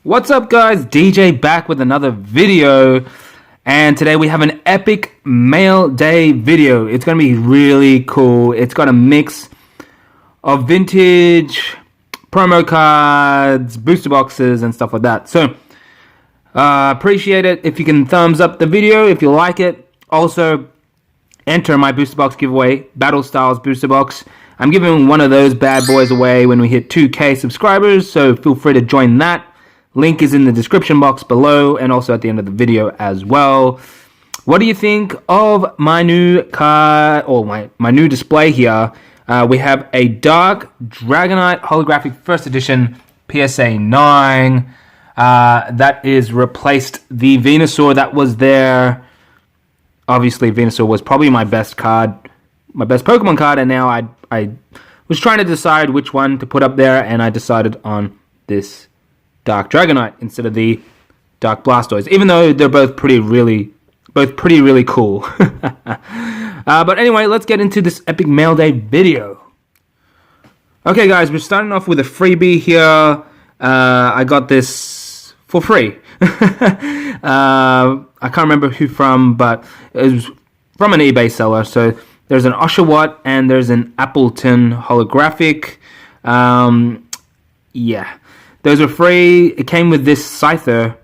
What's up, guys? DJ back with another video, and today we have an epic mail day video. It's gonna be really cool. It's got a mix of vintage promo cards, booster boxes, and stuff like that. So appreciate it if you can thumbs up the video if you like it. Also, enter my booster box giveaway, Battle Styles booster box. I'm giving one of those bad boys away when we hit 2K subscribers, so feel free to join that. Link is in the description box below and also at the end of the video as well. What do you think of my new card, or my new display here? We have a Dark Dragonite Holographic First Edition PSA 9. That is replaced the Venusaur that was there. Obviously, Venusaur was probably my best card, my best Pokemon card, and now I was trying to decide which one to put up there, and I decided on this Dark Dragonite instead of the Dark Blastoise, even though they're both pretty really cool. But anyway, let's get into this epic mail day video. Okay, guys, we're starting off with a freebie here. I got this for free. I can't remember who from, but it was from an eBay seller. So there's an Oshawott and there's an Appleton holographic. Yeah. Those were free. It came with this Scyther,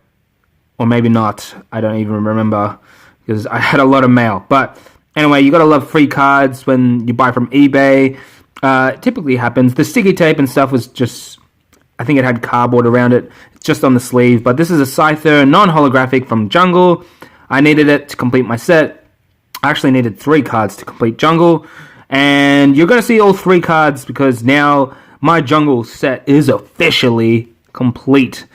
or maybe not. I don't even remember because I had a lot of mail. But anyway, you gotta love free cards when you buy from eBay. It typically happens. The sticky tape and stuff was just, I think it had cardboard around it. It's just on the sleeve. But this is a Scyther, non-holographic from Jungle. I needed it to complete my set. I actually needed 3 cards to complete Jungle. And you're gonna see all 3 cards because now my Jungle set is officially complete,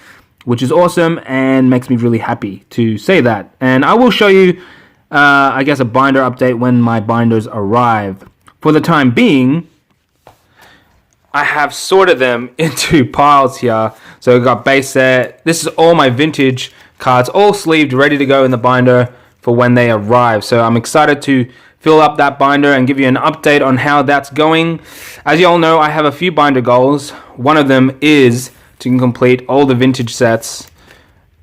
which is awesome and makes me really happy to say that. And I will show you, I guess, a binder update when my binders arrive. For the time being, I have sorted them into piles here. So we've got base set. This is all my vintage cards, all sleeved, ready to go in the binder for when they arrive. So I'm excited to fill up that binder and give you an update on how that's going. As you all know, I have a few binder goals. One of them is to complete all the vintage sets.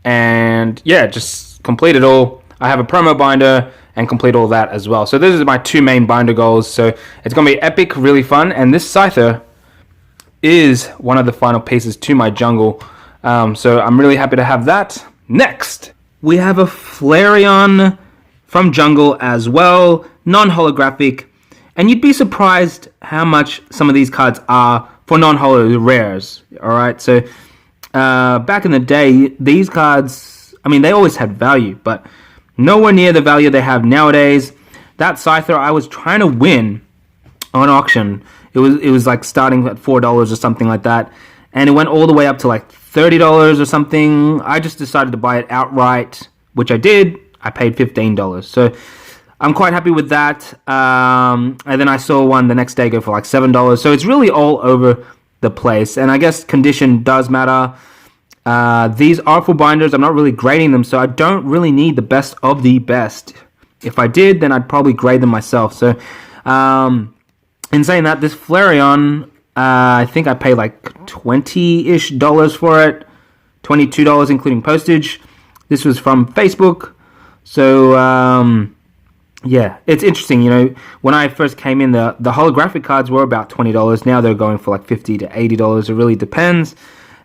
And yeah, just complete it all. I have a promo binder and complete all that as well. So those are my 2 main binder goals. So it's going to be epic, really fun. And this Scyther is one of the final pieces to my Jungle. So I'm really happy to have that. Next, we have a Flareon from Jungle as well, non-holographic, and you'd be surprised how much some of these cards are for non-holo rares. Alright, so back in the day, these cards, I mean, they always had value, but nowhere near the value they have nowadays. That Scyther I was trying to win on auction. It was like starting at $4 or something like that, and it went all the way up to like $30 or something. I just decided to buy it outright, which I did. I paid $15, so I'm quite happy with that. And then I saw one the next day go for like $7, so it's really all over the place. And I guess condition does matter. These are for binders. I'm not really grading them, so I don't really need the best of the best. If I did, then I'd probably grade them myself. So in saying that, this Flareon, I think I paid like $20-ish for it, $22 including postage. This was from Facebook. So, yeah, it's interesting, you know, when I first came in, the holographic cards were about $20. Now they're going for like $50 to $80. It really depends.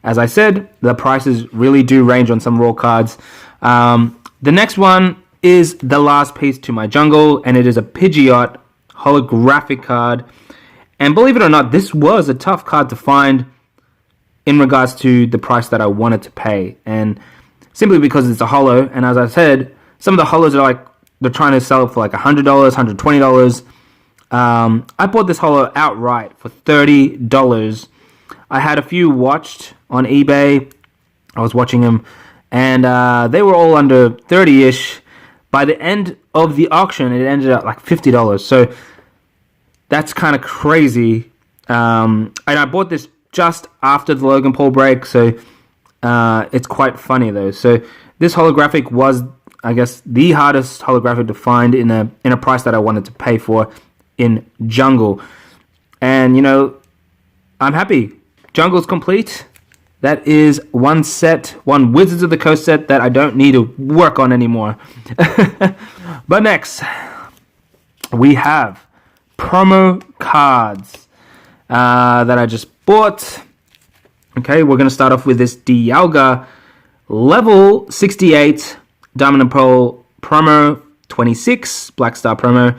As I said, the prices really do range on some raw cards. The next one is the last piece to my Jungle, and it is a Pidgeot holographic card. And believe it or not, this was a tough card to find in regards to the price that I wanted to pay. And simply because it's a holo, and as I said, some of the holos are like, they're trying to sell it for like $100, $120. I bought this holo outright for $30. I had a few watched on eBay. I was watching them, and they were all under 30-ish. By the end of the auction, it ended up like $50. So that's kind of crazy. And I bought this just after the Logan Paul break, so it's quite funny though. So this holographic was, I guess, the hardest holographic to find in a price that I wanted to pay for in Jungle. And you know, I'm happy. Jungle's complete. That is one set, one Wizards of the Coast set that I don't need to work on anymore. But next, we have promo cards that I just bought. Okay, we're going to start off with this Dialga level 68 Diamond and Pearl promo 26 Black Star promo.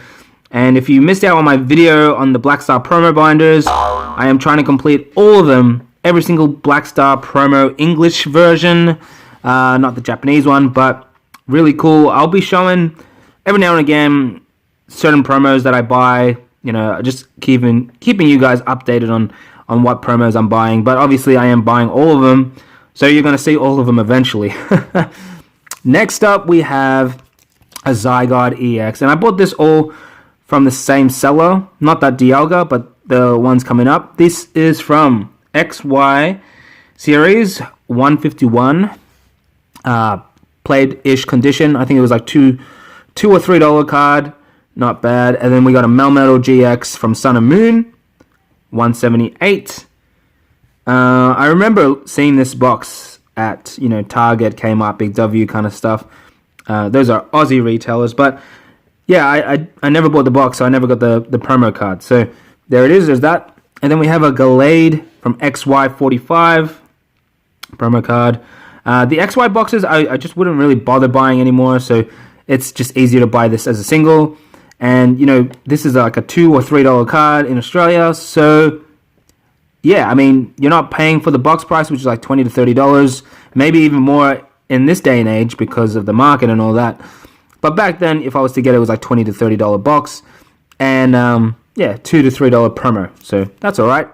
And if you missed out on my video on the Black Star promo binders, I am trying to complete all of them. Every single Black Star promo English version, not the Japanese one, but really cool. I'll be showing every now and again certain promos that I buy, you know, just keeping you guys updated on what promos I'm buying. But obviously I am buying all of them, so you're going to see all of them eventually. Next up, we have a ZARD EX, and I bought this all from the same seller, not that Dialga, but the ones coming up. This is from XY series 151, played-ish condition. I think it was like $2 or $3 card, not bad. And then we got a Melmetal GX from Sun and Moon 178. I remember seeing this box at, you know, Target, Kmart, Big W kind of stuff. Those are Aussie retailers, but yeah, I never bought the box, so I never got the promo card. So there it is, there's that. And then we have a Gallade from XY45 promo card. The XY boxes, I just wouldn't really bother buying anymore, so it's just easier to buy this as a single. And, you know, this is like a $2 or $3 card in Australia, so yeah, I mean, you're not paying for the box price, which is like $20 to $30, maybe even more in this day and age because of the market and all that. But back then, if I was to get it, it was like $20 to $30 box, and yeah, $2 to $3 promo, so that's all right.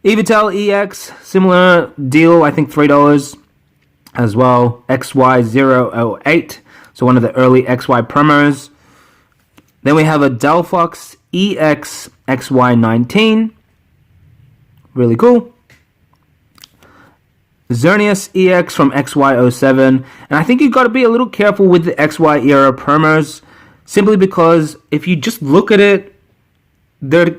Evitel EX, similar deal, I think $3 as well. XY008, so one of the early XY promos. Then we have a Delphox EX XY19, really cool. Xerneas EX from XY07, and I think you've got to be a little careful with the XY era promos, simply because if you just look at it, they're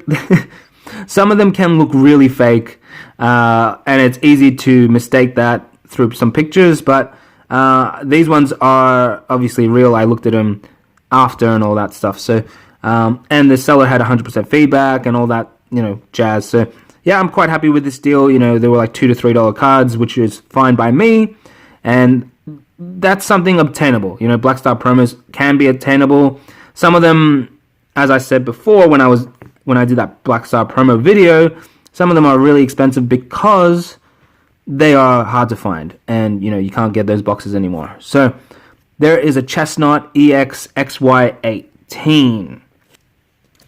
some of them can look really fake, and it's easy to mistake that through some pictures, but these ones are obviously real. I looked at them after and all that stuff, so and the seller had 100% feedback and all that, you know, jazz. So yeah, I'm quite happy with this deal. You know, they were like $2 to $3 cards, which is fine by me, and that's something obtainable. You know, Black Star promos can be attainable. Some of them, as I said before, when I did that Black Star promo video, some of them are really expensive because they are hard to find, and you know, you can't get those boxes anymore. So there is a Chestnut EX XY18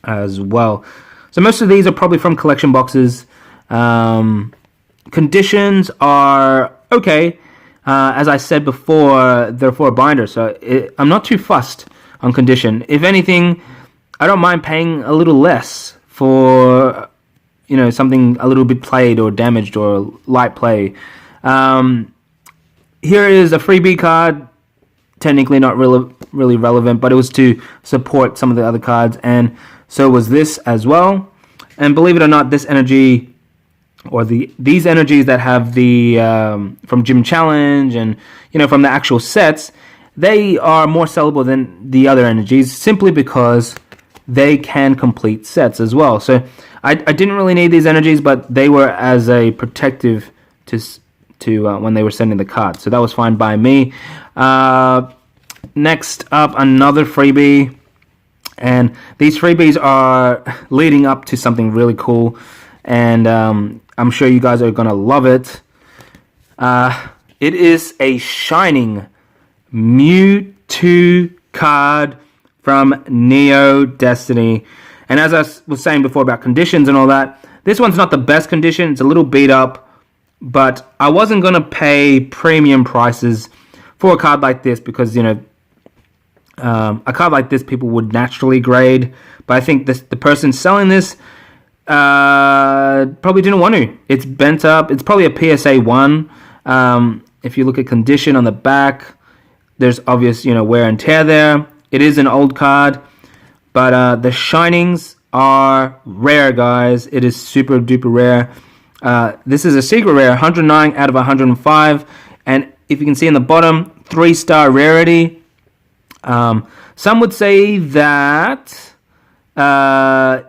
as well. So most of these are probably from collection boxes. Conditions are okay. As I said before, they're for a binder, so I'm not too fussed on condition. If anything, I don't mind paying a little less for, you know, something a little bit played or damaged or light play. Here is a freebie card, technically not really relevant, but it was to support some of the other cards, and so was this as well. And believe it or not, this energy, or these energies that have the from Gym Challenge and, you know, from the actual sets, they are more sellable than the other energies simply because they can complete sets as well. So I didn't really need these energies, but they were as a protective to when they were sending the card, so that was fine by me. Next up, another freebie, and these freebies are leading up to something really cool, and I'm sure you guys are gonna love it. It is a shining Mewtwo card from Neo Destiny. And as I was saying before about conditions and all that, this one's not the best condition. It's a little beat up, but I wasn't going to pay premium prices for a card like this because, you know, a card like this people would naturally grade. But I think the person selling this probably didn't want to. It's bent up. It's probably a PSA 1. If you look at condition on the back, there's obvious, you know, wear and tear there. It is an old card, but the shinings are rare, guys. It is super duper rare. This is a secret rare, 109 out of 105. And if you can see in the bottom, 3-star rarity. Some would say that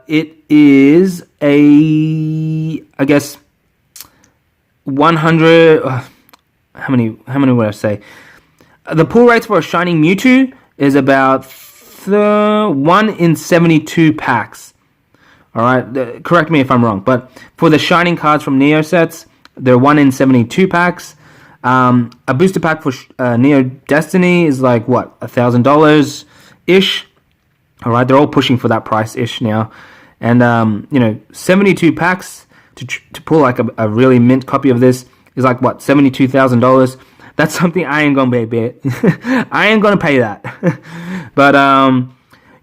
it is a, I guess, 100. How many would I say? The pull rates for a shining Mewtwo is about 1 in 72 packs. All right, correct me if I'm wrong, but for the shining cards from Neo sets, they're 1 in 72 packs. A booster pack for Neo Destiny is like what, $1,000 ish. All right, they're all pushing for that price ish now, and 72 packs to pull like a really mint copy of this is like what, $72,000. That's something I ain't gonna pay. I ain't gonna pay that. But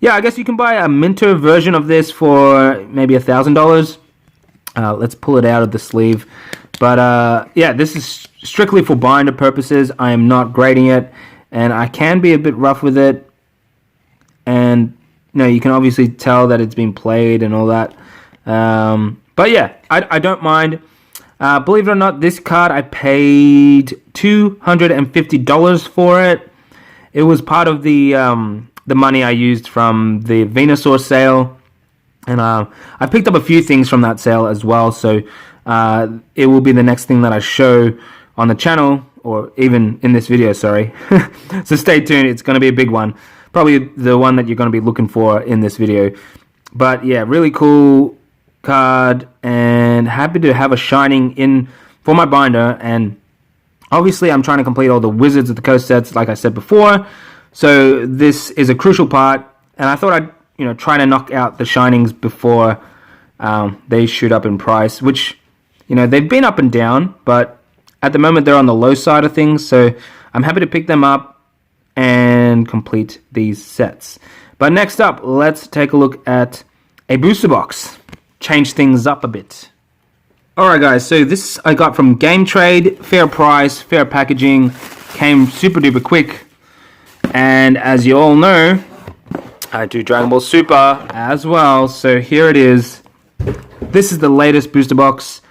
yeah, I guess you can buy a minter version of this for maybe $1,000. Let's pull it out of the sleeve. But yeah, this is strictly for binder purposes. I am not grading it, and I can be a bit rough with it. And you can obviously tell that it's been played and all that. But yeah, I don't mind. Believe it or not, this card I paid $250 for it. It was part of the money I used from the Venusaur sale, and I picked up a few things from that sale as well. So it will be the next thing that I show on the channel, or even in this video. Sorry. So stay tuned. It's going to be a big one. Probably the one that you're going to be looking for in this video. But yeah, really cool card, and happy to have a shining in for my binder. And obviously I'm trying to complete all the Wizards of the Coast sets, like I said before, so this is a crucial part, and I thought I'd try to knock out the shinings before they shoot up in price, which they've been up and down, but at the moment they're on the low side of things. So I'm happy to pick them up and complete these sets. But next up, let's take a look at a booster box. Change things up a bit. Alright guys, so this I got from Game Trade. Fair price, fair packaging, came super duper quick. And as you all know, I do Dragon Ball Super as well. So here it is. This is the latest booster box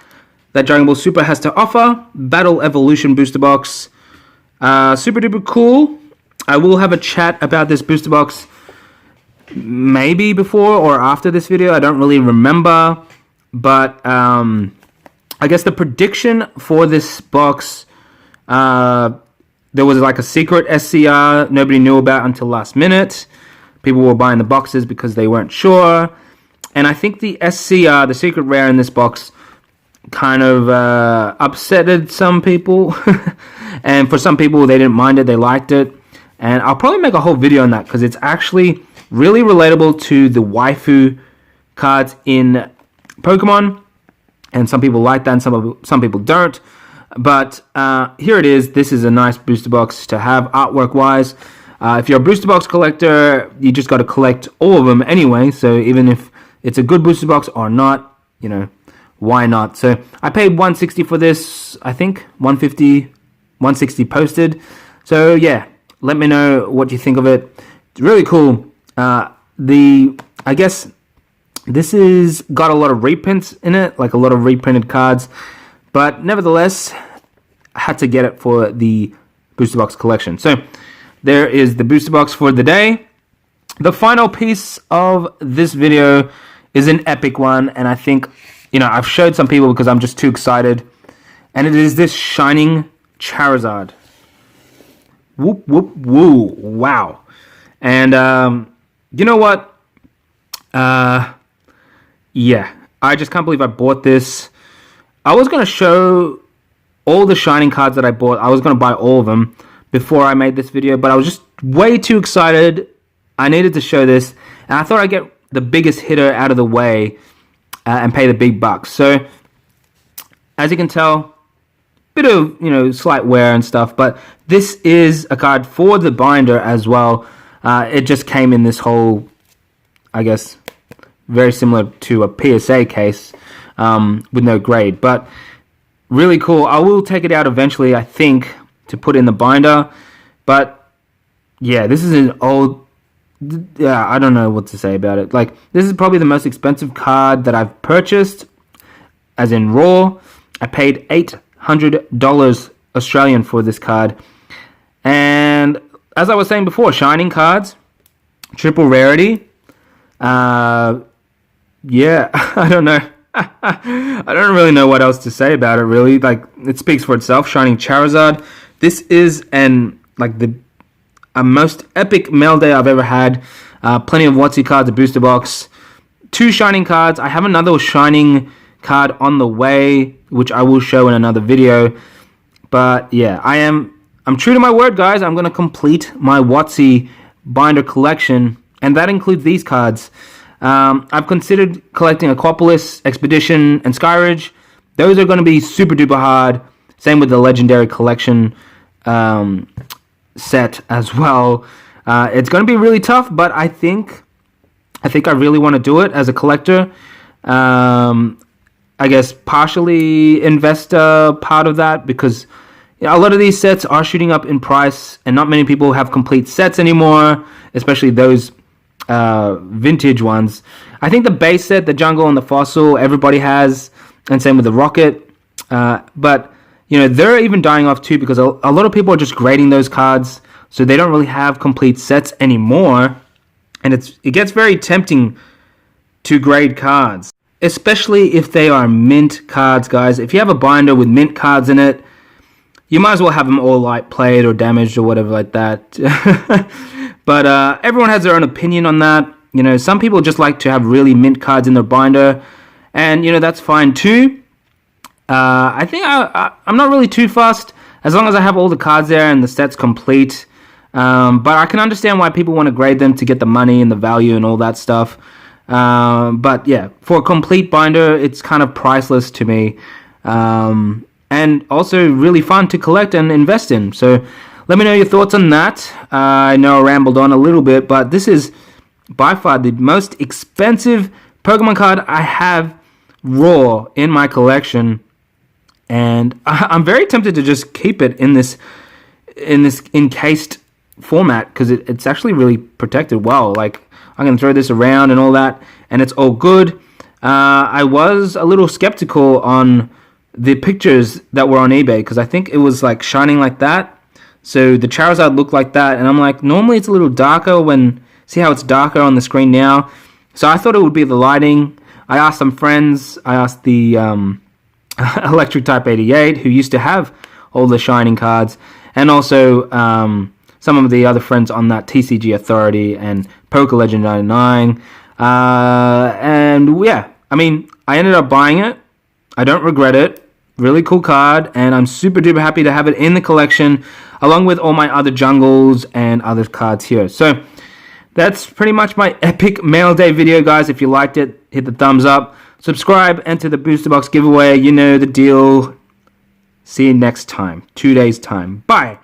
that Dragon Ball Super has to offer. Battle Evolution booster box. Super duper cool. I will have a chat about this booster box maybe before or after this video. I don't really remember. But I guess the prediction for this box, there was like a secret SCR nobody knew about until last minute. People were buying the boxes because they weren't sure. And I think the SCR, the secret rare in this box, kind of upsetted some people. And for some people, they didn't mind it, they liked it. And I'll probably make a whole video on that because it's actually really relatable to the waifu cards in Pokemon. And some people like that and some people don't. But here it is. This is a nice booster box to have artwork wise. If you're a booster box collector, you just got to collect all of them anyway. So even if it's a good booster box or not, why not? So I paid $160 for this. I think $150, $160 posted. So yeah, let me know what you think of it. It's really cool. I guess this is got a lot of reprints in it, like a lot of reprinted cards. But nevertheless, I had to get it for the booster box collection. So there is the booster box for the day. The final piece of this video is an epic one, and I think I've showed some people because I'm just too excited. And it is this shining Charizard. Whoop whoop woo! Wow. And you know what? Yeah, I just can't believe I bought this. I was going to show all the shining cards that I bought. I was going to buy all of them before I made this video, but I was just way too excited. I needed to show this, and I thought I'd get the biggest hitter out of the way and pay the big bucks. So, as you can tell, bit of, slight wear and stuff, but this is a card for the binder as well. It just came in this whole, I guess, very similar to a PSA case with no grade, but really cool. I will take it out eventually, I think, to put in the binder, but yeah, this is an old, I don't know what to say about it. Like, this is probably the most expensive card that I've purchased as in raw. I paid $800 Australian for this card. And as I was saying before, shining cards, triple rarity. Yeah, I don't know. I don't really know what else to say about it, really. Like, it speaks for itself. Shining Charizard. This is a most epic mail day I've ever had. Plenty of WotC cards, a booster box, 2 shining cards. I have another shining card on the way, which I will show in another video. But yeah, I'm true to my word, guys. I'm going to complete my WotC binder collection, and that includes these cards. I've considered collecting Aquapolis, Expedition, and Skyridge. Those are going to be super duper hard. Same with the Legendary Collection set as well. It's going to be really tough, but I think I really want to do it as a collector. I guess partially investor part of that, because a lot of these sets are shooting up in price, and not many people have complete sets anymore, especially those vintage ones. I think the base set, the jungle and the fossil, everybody has, and same with the rocket. But they're even dying off too, because a lot of people are just grading those cards, so they don't really have complete sets anymore, and it gets very tempting to grade cards, especially if they are mint cards, guys. If you have a binder with mint cards in it, you might as well have them all light played or damaged or whatever like that. But everyone has their own opinion on that. Some people just like to have really mint cards in their binder, and that's fine too. I think I'm not really too fussed as long as I have all the cards there and the set's complete. But I can understand why people want to grade them to get the money and the value and all that stuff. But yeah, for a complete binder, it's kind of priceless to me. And also really fun to collect and invest in. So let me know your thoughts on that. I know I rambled on a little bit, but this is by far the most expensive Pokemon card I have raw in my collection. And I'm very tempted to just keep it in this encased format, because it's actually really protected well. Like, I can throw this around and all that, and it's all good. I was a little skeptical on the pictures that were on eBay, because I think it was like shining like that. So the Charizard looked like that, and I'm like, normally it's a little darker see how it's darker on the screen now. So I thought it would be the lighting. I asked some friends. I asked the Electric Type 88, who used to have all the shining cards, and also some of the other friends on that TCG Authority and Poké Legend 99. And yeah, I mean, I ended up buying it. I don't regret it. Really cool card, and I'm super duper happy to have it in the collection, along with all my other jungles and other cards here. So that's pretty much my epic mail day video, guys. If you liked it, hit the thumbs up. Subscribe, enter the booster box giveaway. You know the deal. See you next time. 2 days time. Bye.